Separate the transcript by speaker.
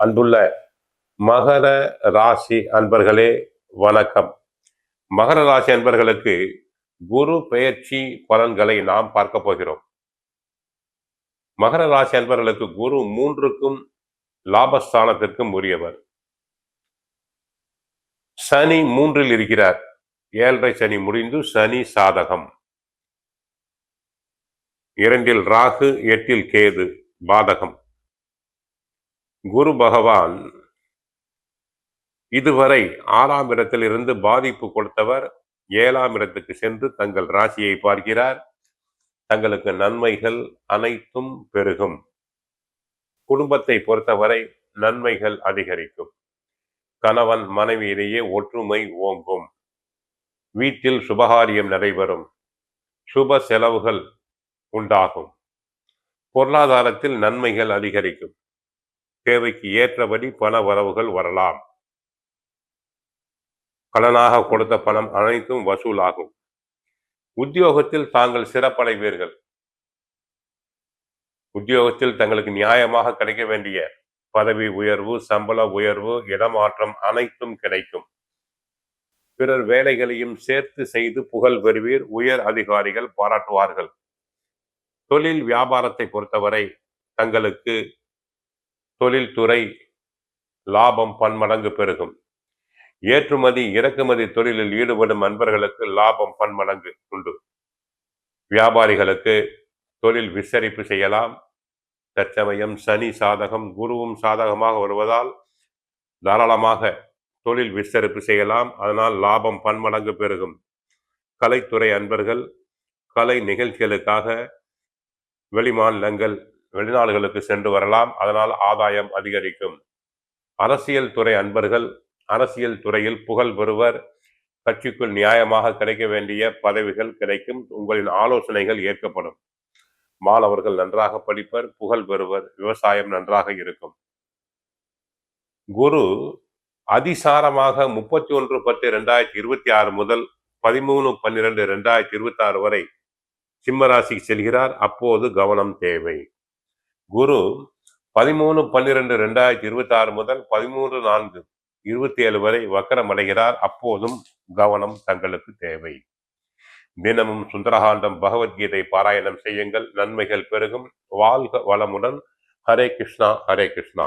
Speaker 1: அன்புள்ள மகர ராசி அன்பர்களே, வணக்கம். மகர ராசி அன்பர்களுக்கு குரு பெயர்ச்சி பலன்களை நாம் பார்க்க போகிறோம். மகர ராசி அன்பர்களுக்கு குரு 3க்கும் லாபஸ்தானத்திற்கும் உரியவர். சனி 3ல் இருக்கிறார். 7.5 சனி முடிந்து சனி சாதகம். 2ல் ராகு, 8ல் கேது பாதகம். குரு பகவான் இதுவரை 6ஆம் இடத்தில் இருந்து பாதிப்பு கொடுத்தவர் 7ஆம் இடத்துக்கு சென்று தங்கள் ராசியை பார்க்கிறார். தங்களுக்கு நன்மைகள் அனைத்தும் பெருகும். குடும்பத்தை பொறுத்தவரை நன்மைகள் அதிகரிக்கும். கணவன் மனைவியிலேயே ஒற்றுமை ஓங்கும். வீட்டில் சுபகாரியம் நடைபெறும். சுப செலவுகள் உண்டாகும். பொருளாதாரத்தில் நன்மைகள் அதிகரிக்கும். தேவைக்கு ஏற்றபடி பண வரவுகள் வரலாம். கடனாக கொடுத்த பணம் அனைத்தும் வசூலாகும். உத்தியோகத்தில் தாங்கள் சிறப்படைவீர்கள். உத்தியோகத்தில் தங்களுக்கு நியாயமாக கிடைக்க வேண்டிய பதவி உயர்வு, சம்பள உயர்வு, இடமாற்றம் அனைத்தும் கிடைக்கும். பிறர் வேலைகளையும் சேர்த்து செய்து புகழ் பெறுவீர். உயர் அதிகாரிகள் பாராட்டுவார்கள். தொழில் வியாபாரத்தை பொறுத்தவரை தங்களுக்கு தொழில்துறை லாபம் பன்மடங்கு பெருகும். ஏற்றுமதி இறக்குமதி தொழிலில் ஈடுபடும் அன்பர்களுக்கு லாபம் பன்மடங்கு உண்டு. வியாபாரிகளுக்கு தொழில் விஸ்தரிப்பு செய்யலாம். தற்சமயம் சனி சாதகம், குருவும் சாதகமாக வருவதால் தாராளமாக தொழில் விஸ்தரிப்பு செய்யலாம். அதனால் லாபம் பன்மடங்கு பெருகும். கலைத்துறை அன்பர்கள் கலை நிகழ்ச்சிகளுக்காக வெளிமாநிலங்கள் வெளிநாடுகளுக்கு சென்று வரலாம். அதனால் ஆதாயம் அதிகரிக்கும். அரசியல் துறை அன்பர்கள் அரசியல் துறையில் புகழ் பெறுவர். கட்சிக்குள் நியாயமாக கிடைக்க வேண்டிய பதவிகள் கிடைக்கும். உங்களின் ஆலோசனைகள் ஏற்கப்படும். மாணவர்கள் நன்றாக படிப்பர், புகழ் பெறுவர். விவசாயம் நன்றாக இருக்கும். குரு அதிசாரமாக 31/10/2026 முதல் 13/12/2026 வரை சிம்மராசிக்கு செல்கிறார். அப்போது கவனம் தேவை. குரு 13/12/2026 முதல் 13/4/27 வரை வக்கரம் அடைகிறார். அப்போதும் கவனம் தங்களுக்கு தேவை. தினமும் சுந்தரகாண்டம் பகவத்கீதை பாராயணம் செய்யுங்கள். நன்மைகள் பெருகும். வாழ்க வளமுடன். ஹரே கிருஷ்ணா, ஹரே கிருஷ்ணா.